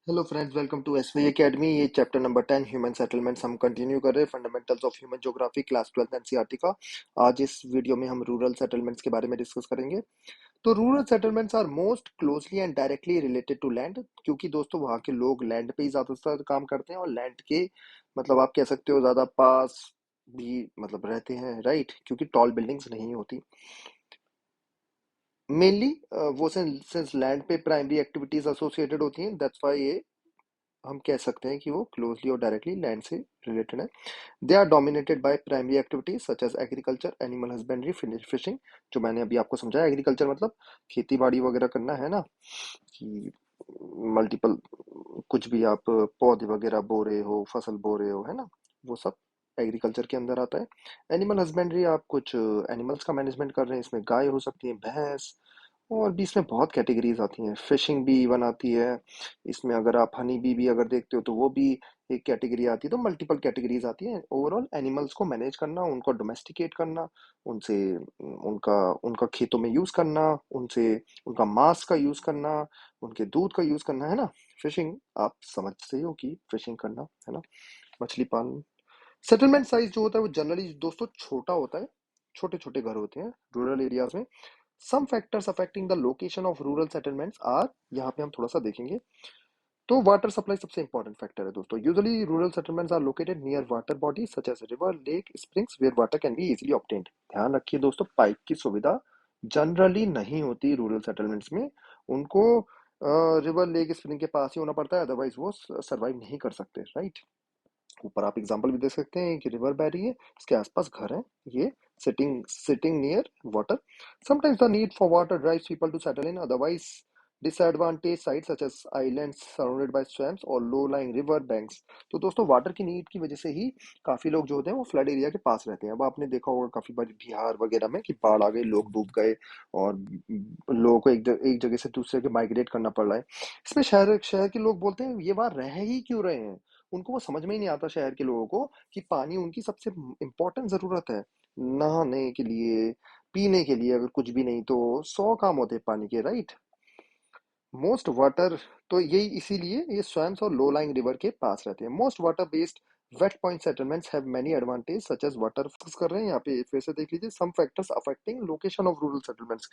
Hello friends, welcome to SV academy. ये chapter number 10 human settlements हम continue कर रहे हैं। Fundamentals of human geography class 12 NCERT का। आज इस वीडियो में हम रूरल सेटलमेंट्स के बारे में डिस्कस करेंगे। तो rural settlements are most closely and directly related to land, क्योंकि दोस्तों वहाँ के लोग लैंड पे ही ज्यादातर काम करते हैं और लैंड के मतलब आप कह सकते हो ज्यादा पास भी मतलब रहते हैं, राइट? क्योंकि टॉल बिल्डिंग्स नहीं होती मेनली। वो सिंस लैंड पे प्राइमरी एक्टिविटीज एसोसिएटेड होती हैं, दैट्स व्हाई ये हम कह सकते हैं कि वो क्लोजली और डायरेक्टली लैंड से रिलेटेड है। They are dominated by primary activities such as agriculture, animal husbandry, fishing. जो मैंने अभी आपको समझाया, एग्रीकल्चर मतलब खेती बाड़ी वगैरह करना है ना, कि मल्टीपल कुछ भी आप पौधे वगैरह बो रहे हो, फसल बो रहे हो, है ना, वो सब एग्रीकल्चर के अंदर आता है। एनिमल हस्बेंड्री, आप कुछ एनिमल्स का मैनेजमेंट कर रहे हैं, इसमें गाय हो सकती है, भैंस, और भी इसमें बहुत कैटेगरीज आती हैं। फिशिंग भी इवन आती है इसमें। अगर आप हनी बी भी अगर देखते हो तो वो भी एक कैटेगरी आती है। तो मल्टीपल कैटेगरीज आती हैं। ओवरऑल एनिमल्स को मैनेज करना, उनको डोमेस्टिकेट करना, उनसे उनका उनका खेतों में यूज करना, उनसे उनका मांस का यूज करना, उनके दूध का यूज करना, है ना। फिशिंग आप समझते ही हो कि फिशिंग करना, है ना, मछली पालन। सेटलमेंट साइज जो होता है वो जनरली दोस्तों छोटा होता है। छोटे छोटे घर होते हैं रूरल एरियाज में। Some factors affecting the location of rural settlements are, यहाँ पे हम थोड़ा सा देखेंगे। तो वाटर सप्लाई सबसे इंपॉर्टेंट फैक्टर है दोस्तों। Usually rural settlements are located near water bodies such as river, lake, springs where water can be easily obtained. ध्यान रखिए दोस्तों, पाइप की सुविधा जनरली नहीं होती रूरल सेटलमेंट्स में। उनको रिवर, लेक, स्प्रिंग के पास ही होना पड़ता है, अदरवाइज वो सरवाइव नहीं कर सकते, राइट। ऊपर आप एग्जांपल भी देख सकते हैं कि रिवर बह रही है, इसके आसपास घर है, ये sitting near water. Sometimes the need for water drives people to settle in otherwise disadvantage sites such as islands surrounded by swamps और लो लाइंग रिवर बैंक्स। तो दोस्तों वाटर की नीड की वजह से ही काफी लोग जो होते हैं वो फ्लड एरिया के पास रहते हैं। अब आपने देखा होगा काफी बार बिहार वगैरह में कि बाढ़ आ गई, लोग डूब गए और लोगों को एक जगह से दूसरे जगह माइग्रेट करना पड़ रहा है। इसमें शहर शहर के लोग बोलते हैं ये वहां रह ही क्यों रहे हैं। उनको वो समझ में ही नहीं आता शहर के लोगों को कि पानी उनकी सबसे इम्पोर्टेंट जरूरत है। नहाने के लिए, पीने के लिए, अगर कुछ भी नहीं तो 100 काम होते हैं पानी के, राइट। मोस्ट वाटर, तो यही इसीलिए ये स्वैम्स और लो लाइंग रिवर के पास रहते हैं। Most water based wet point settlements have many advantage such as water. Focus कर रहे हैं यहाँ पे, फिर से देख लीजिए। Some factors affecting location of rural settlements.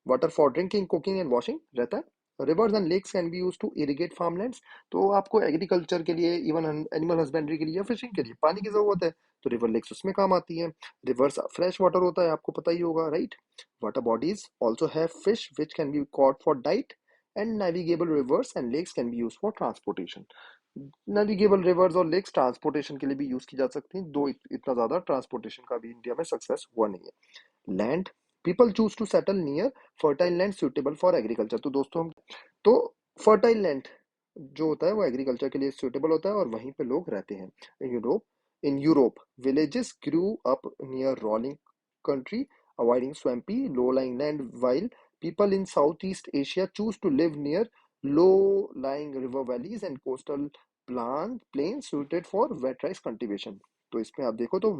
Water for drinking, cooking and washing रहता है। Rivers and lakes can be use to irrigate farmlands. तो आपको एग्रीकल्चर के लिए, इवन एनिमल हस्बेंड्री के लिए या फिशिंग के लिए पानी की जरूरत है, तो रिवर लेक्स उसमें काम आती है। रिवर्स फ्रेश वाटर होता है, आपको पता ही होगा, right. Water bodies also have fish which can be caught for diet, and navigable rivers and lakes can be use for transportation. Navigable rivers और लेक्स ट्रांसपोर्टेशन के लिए भी यूज की जा सकती हैं, दो इतना ज्यादा ट्रांसपोर्टेशन का भी इंडिया में सक्सेस हुआ नहीं है। Land, people choose to settle near fertile land suitable for agriculture. तो दोस्तों हम, तो फर्टाइल लैंड जो होता है वो एग्रीकल्चर के लिए सुटेबल होता है और वहीं पे लोग रहते हैं। In Europe villages grew up near rolling country, avoiding swampy low lying land, while people in Southeast Asia choose to live near low-lying river valleys and coastal plains suited for wet rice cultivation। तो इसमें आप देखो तो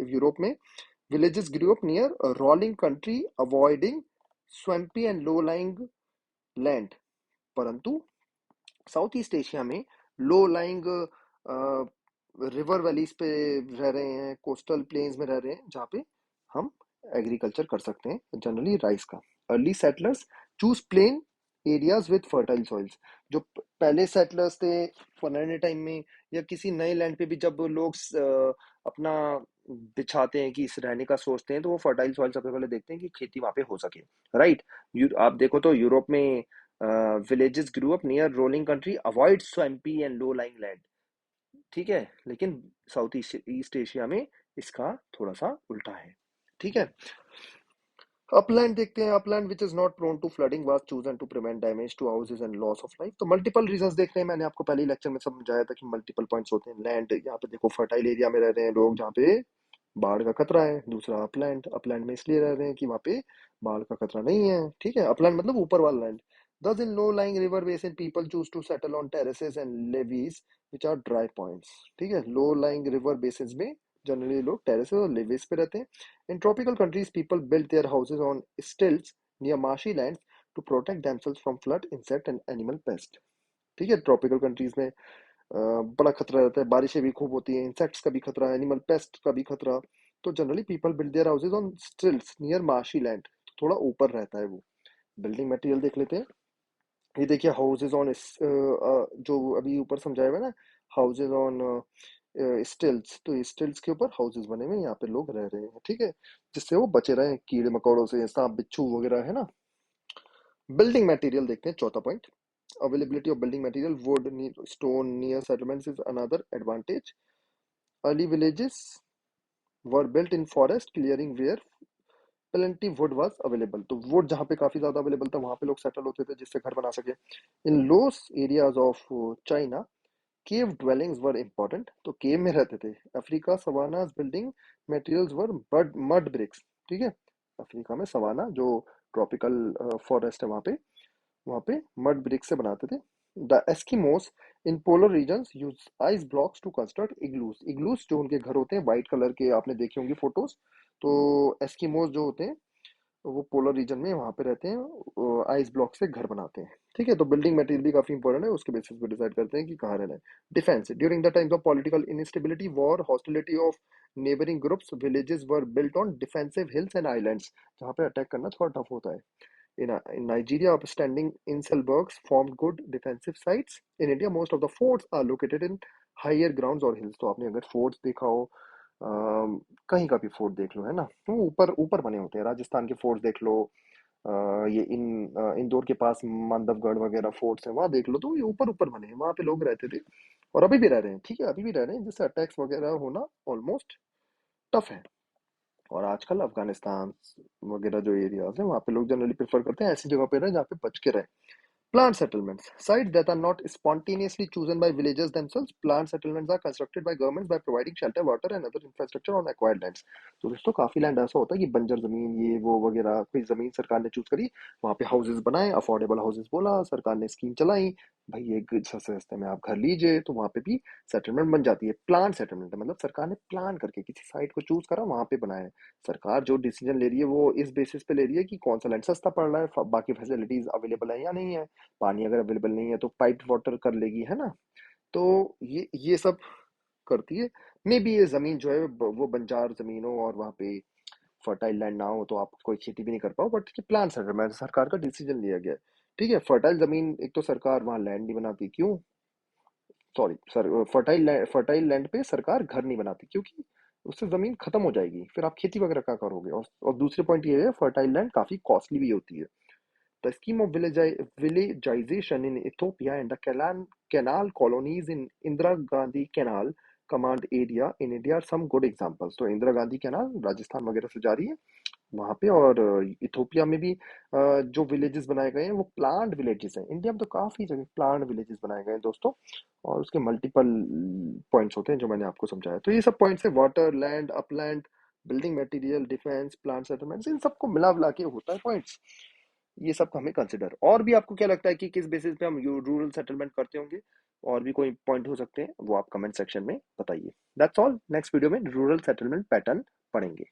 Europe में villages grew up near a rolling country, avoiding swampy and low-lying land। परंतु south east Asia में low lying river valleys पे रह रहे हैं, कोस्टल प्लेन्स में रह रहे हैं, जहाँ पे हम एग्रीकल्चर कर सकते हैं, जनरली राइस का। Early settlers choose plain areas with fertile soils. जो पहले सेटलर्स थे पुराने टाइम में, या किसी नए लैंड पे भी जब लोग अपना बिछाते हैं कि इस रहने का सोचते हैं, तो वो फर्टाइल सॉइल सबसे पहले देखते हैं कि खेती वहां पे हो सके, राइट। आप देखो तो यूरोप में villages grew up near rolling country, avoid swampy and low lying land, ठीक है। लेकिन साउथ ईस्ट एशिया में इसका थोड़ा सा उल्टा है, ठीक है। अपलैंड देखते हैं। Upland which is not prone to flooding was chosen to prevent damage to houses and loss of life. तो मल्टीपल रीजंस देख रहे हैं, मैंने आपको पहले ही लेक्चर में समझाया था कि मल्टीपल पॉइंट्स होते हैं। लैंड, यहाँ पे देखो फर्टाइल एरिया में रह रहे हैं लोग जहाँ पे बाढ़ का खतरा है। दूसरा अपलैंड, अपलैंड में इसलिए रह रहे हैं कि वहाँ पे बाढ़ का खतरा नहीं है, ठीक है। अपलैंड मतलब ऊपर वाला land. Thus, in low-lying river basin, people choose to settle on terraces and levees, which are dry points। ठीक है, low-lying river basins में जनरली लोग terraces और levees पे रहते हैं। In tropical countries, people build their houses on stilts near marshy lands to protect themselves from flood, insect and animal pests। ठीक है, ट्रॉपिकल कंट्रीज में बड़ा खतरा रहता है, बारिशें भी खूब होती हैं, इंसेक्ट्स का भी खतरा, एनिमल पेस्ट का भी खतरा। तो generally people build their houses on stilts near marshy land, थोड़ा ऊपर रहता है वो। बिल्डिंग मटेरियल देख लेते हैं। ये देखिए हाउसेज ऑन, जो अभी ऊपर समझाया हुआ है ना, हाउसेज ऑन स्टिल्ट्स, तो स्टिल्ट्स के ऊपर हाउसेज बने हुए हैं, यहाँ पे लोग रह रहे हैं, ठीक है, जिससे वो बचे रहे कीड़े मकोड़ों से, सांप बिच्छू वगैरह, है ना। बिल्डिंग मटेरियल देखते हैं, चौथा point. Availability of building material, wood, stone near settlements is another advantage. Early villages were built in forest clearing where plenty wood was available, तो वुड जहाँ पे काफी ज्यादा अवेलेबल था वहां पे लोग सेटल होते थे, जिससे घर बना सके। In loess areas of China cave dwellings were important, तो केव में रहते थे। Africa savannahs building materials were mud mud bricks, ठीक है, अफ्रीका में सवाना जो ट्रॉपिकल फॉरेस्ट है वहाँ पे मड ब्रिक से बनाते थे। The Eskimos in polar regions use ice blocks to construct igloos, igloos जो उनके घर होते हैं व्हाइट कलर के, आपने देखे होंगे फोटोज। तो एस्किमोस जो होते हैं वो पोलर रीजन में वहां पे रहते हैं, आइस ब्लॉक से घर बनाते हैं, ठीक है। तो बिल्डिंग मटेरियल भी काफी इंपॉर्टेंट है, उसके बेसिस पे डिसाइड करते हैं कि कहाँ रहना है। Defence, during the times of political instability, war, hostility of neighbouring groups, villages were built on defensive hills and islands, जहाँ पे अटैक करना थोड़ा टफ होता है। In Nigeria, upstanding inselbergs formed good defensive sites. In India, most of the forts are located in higher grounds or hills. तो आपने अगर forts देखा हो, कहीं का भी फोर्ट देख लो, है ना, तो ऊपर ऊपर बने होते हैं। राजस्थान के फोर्ट देख लो, ये इंदौर के पास मांडवगढ़ वगैरह फोर्ट्स हैं, वहाँ देख लो, तो ये ऊपर ऊपर बने हैं, वहाँ पे लोग रहते थे और अभी भी रह रहे हैं, ठीक है, अभी भी रह रहे हैं, जिससे अटैक्स वगैरह होना ऑलमोस्ट टफ है। और आजकल अफगानिस्तान वगैरह जो एरियाज हैं वहाँ पे लोग जनरली प्रेफर करते हैं ऐसी जगह पे रहे जहाँ पे बच के रहे। Plant settlements, sites that are not spontaneously chosen by villagers themselves. Plant settlements are constructed by governments by providing shelter, water, and other infrastructure on acquired lands. तो दोस्तों काफी लैंड ऐसा होता है कि बंजर जमीन ये वो वगैरह, कोई जमीन सरकार ने चूज करी, वहां पे हाउसेज बनाए, अफोर्डेबल हाउसेज बोला, सरकार ने स्कीम चलाई, भाई एक सस्ते सस्ते में आप घर लीजिए, तो वहां पे भी सेटलमेंट बन जाती है। प्लान सेटलमेंट मतलब सरकार ने प्लान करके किसी साइट को चूज करा, वहां पे बनाया। सरकार जो डिसीजन ले रही है वो इस बेसिस पे ले रही है कि कौन सा लैंड सस्ता पड़ रहा है, बाकी फैसिलिटीज अवेलेबल है या नहीं है, पानी अगर अवेलेबल नहीं है तो पाइप वाटर कर लेगी, है ना। तो ये सब करती है। मे बी ये जमीन जो है वो बंजार जमीन हो और वहाँ पे फर्टाइल लैंड ना हो, तो आप कोई खेती भी नहीं कर पाओ, बट प्लान सेटलमेंट सरकार का डिसीजन लिया गया है, ठीक है। फर्टाइल जमीन, एक तो सरकार वहाँ लैंड नहीं बनाती, क्यों, सॉरी सर, फर्टाइल लैंड पे सरकार घर नहीं बनाती क्योंकि उससे जमीन खत्म हो जाएगी, फिर आप खेती वगैरह क्या करोगे। और दूसरे पॉइंट ये है, फर्टाइल लैंड काफी कॉस्टली भी होती है। The scheme of villagization in Ethiopia and the canal colonies in Indira Gandhi Canal command area in India are some good examples. तो इंदिरा गांधी कैनाल राजस्थान वगैरह से जा रही है वहां पे, और इथोपिया में भी जो विलेजेस बनाए गए हैं वो प्लांट विलेजेस हैं। इंडिया में तो काफी जगह प्लांट विलेजेस बनाए गए हैं दोस्तों, और उसके मल्टीपल पॉइंट्स होते हैं जो मैंने आपको समझाया। तो ये सब पॉइंट्स है, water, land, upland, building material, defence, plant settlements, इन सबको मिला मिला के होता है पॉइंट्स। ये सब हमें कंसिडर, और भी आपको क्या लगता है कि किस बेसिस पे हम रूरल सेटलमेंट करते होंगे, और भी कोई पॉइंट हो सकते हैं, वो आप कमेंट सेक्शन में बताइए। दैट्स ऑल, नेक्स्ट वीडियो में रूरल सेटलमेंट पैटर्न पढ़ेंगे।